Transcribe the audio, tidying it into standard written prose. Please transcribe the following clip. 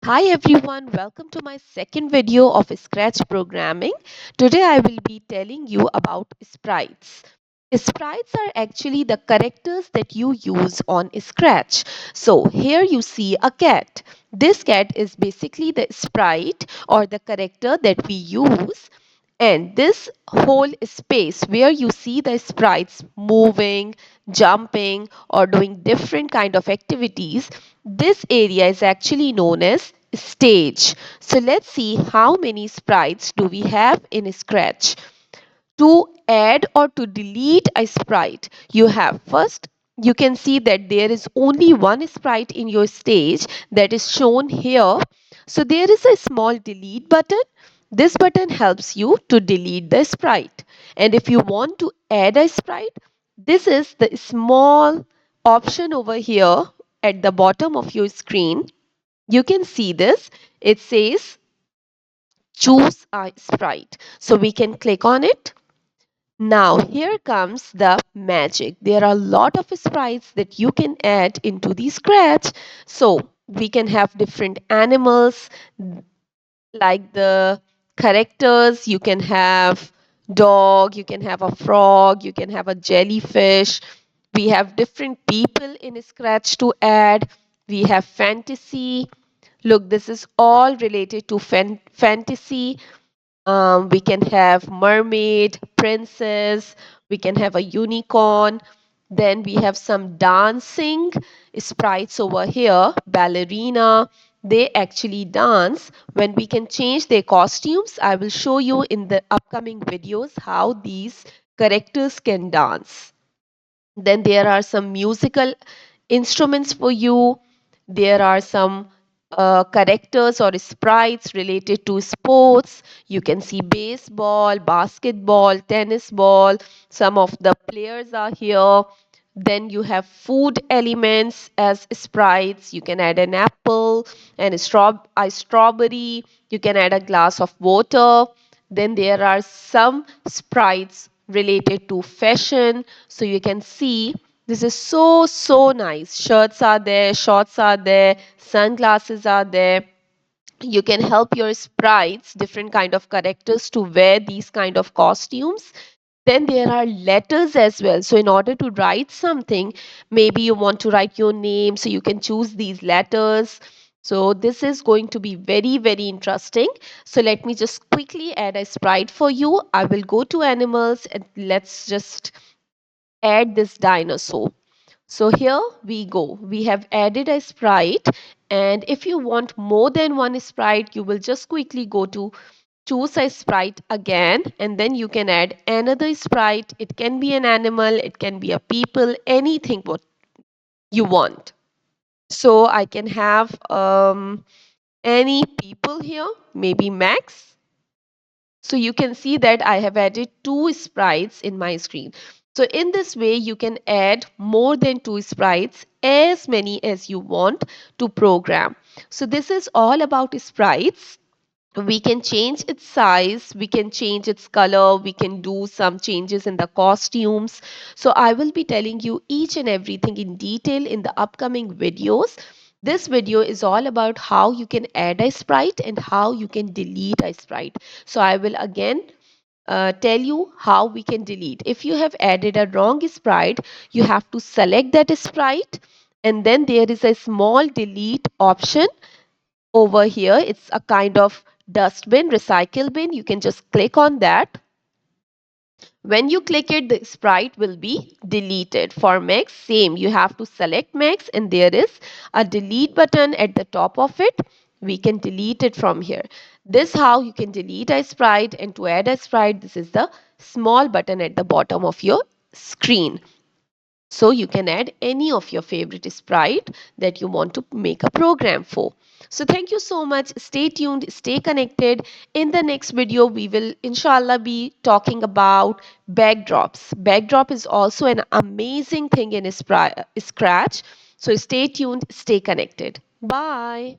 Hi everyone, welcome to my second video of Scratch programming. Today I will be telling you about sprites. Sprites are actually the characters that you use on Scratch. So here you see a cat. This cat is basically the sprite or the character that we use, and this whole space where you see the sprites moving, jumping or doing different kind of activities, this area is actually known as stage. So let's see how many sprites do we have in Scratch. To add or to delete a sprite, you have first, you can see that there is only one sprite in your stage that is shown here. So there is a small delete button. This button helps you to delete the sprite. And if you want to add a sprite, this is the small option over here at the bottom of your screen. You can see this. It says choose a sprite. So we can click on it. Now here comes the magic. There are a lot of sprites that you can add into the Scratch. So we can have different animals like the characters. You can have dog, you can have a frog, you can have a jellyfish. We have different people in Scratch to add. We have fantasy. Look, this is all related to fantasy. We can have mermaid, princess, we can have a unicorn. Then we have some dancing sprites over here, ballerina. They actually dance. When we can change their costumes, I will show you in the upcoming videos how these characters can dance. Then there are some musical instruments for you. There are some characters or sprites related to sports. You can see baseball, basketball, tennis ball. Some of the players are here. Then you have food elements as sprites. You can add an apple and a strawberry. You can add a glass of water. Then there are some sprites related to fashion. So you can see this is so nice. Shirts are there, shorts are there, sunglasses are there. You can help your sprites, different kind of characters, to wear these kind of costumes. Then there are letters as well. So in order to write something, maybe you want to write your name, so you can choose these letters. So this is going to be very interesting. So let me just quickly add a sprite for you. I will go to animals and let's just add this dinosaur. So here we go. We have added a sprite, and if you want more than one sprite, you will just quickly go to choose a sprite again, and then you can add another sprite. It can be an animal, it can be a people, anything what you want. So I can have any people here, maybe Max. So you can see that I have added two sprites in my screen. So in this way, you can add more than two sprites, as many as you want to program. So this is all about sprites. We can change its size, we can change its color, we can do some changes in the costumes. So I will be telling you each and everything in detail in the upcoming videos. This video is all about how you can add a sprite and how you can delete a sprite. So I will again tell you how we can delete. If you have added a wrong sprite, you have to select that sprite, and then there is a small delete option over here. It's a kind of dustbin, recycle bin. You can just click on that. When you click it, the sprite will be deleted. For Max, same. You have to select Max, and there is a delete button at the top of it. We can delete it from here. This how you can delete a sprite, and to add a sprite, this is the small button at the bottom of your screen. So you can add any of your favorite sprite that you want to make a program for. So thank you so much. Stay tuned, stay connected. In the next video, we will inshallah be talking about backdrops. Backdrop is also an amazing thing in Scratch. So stay tuned, stay connected. Bye.